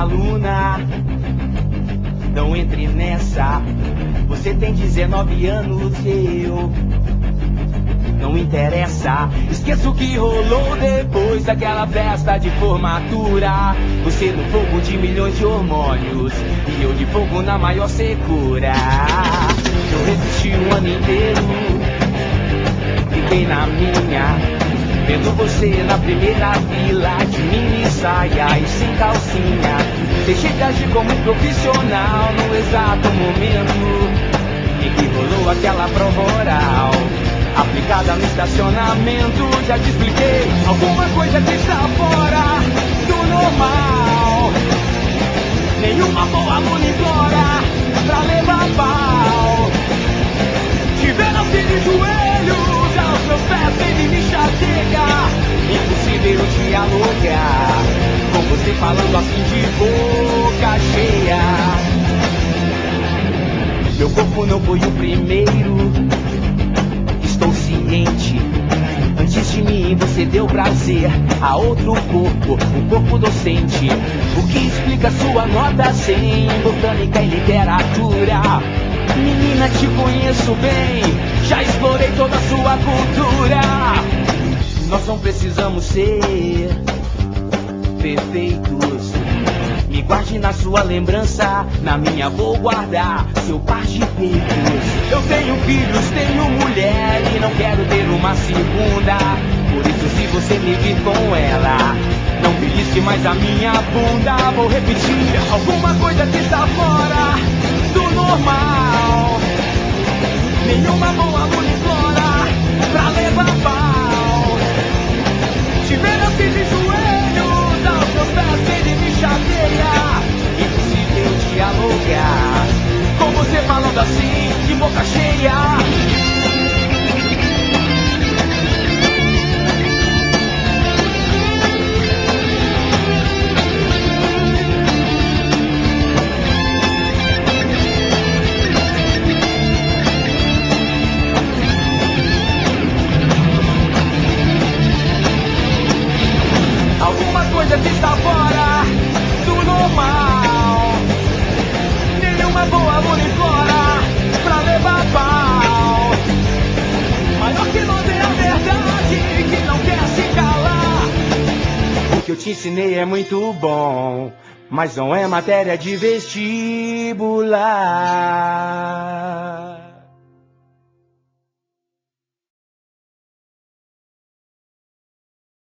aluna. Não entre nessa. Você tem 19 anos e eu não interessa. Esqueça o que rolou depois daquela festa de formatura. Você no fogo de milhões de hormônios e eu de fogo na maior secura. Eu resisti um ano inteiro, fiquei na minha, vendo você na primeira fila, de mini saia e sem calcinha. Deixei de agir como um profissional no exato momento em que rolou aquela prova oral aplicada no estacionamento. Já te expliquei, alguma coisa que está fora do normal. Nenhuma boa aluna implora pra levar pau. Te vendo assim de joelhos aos meus pés, ele me chateia. Impossível dialogar com você falando assim de boca cheia. Meu corpo não foi o primeiro, estou ciente. Antes de mim você deu prazer a outro corpo, um corpo docente. O que explica sua nota 100 em botânica e literatura. Menina, te conheço bem, já explorei toda a sua cultura. Nós não precisamos ser perfeitos. Me guarde na sua lembrança, na minha vou guardar seu par de peitos. Eu tenho filhos, tenho mulher e não quero ter uma segunda. Por isso se você me vir com ela, não belisque mais a minha bunda. Vou repetir, alguma coisa que está fora do normal. Nenhuma boa aluna implora pra levar pau. Te vendo assim de joelhos aos meus pés, ele me chateia. Impossível dialogar com você falando assim de boca cheia. Alguma coisa que está fora do normal. Nenhuma boa aluna implora pra levar pau. Maior que nós é a verdade que não quer se calar. O que eu te ensinei é muito bom, mas não é matéria de vestibular.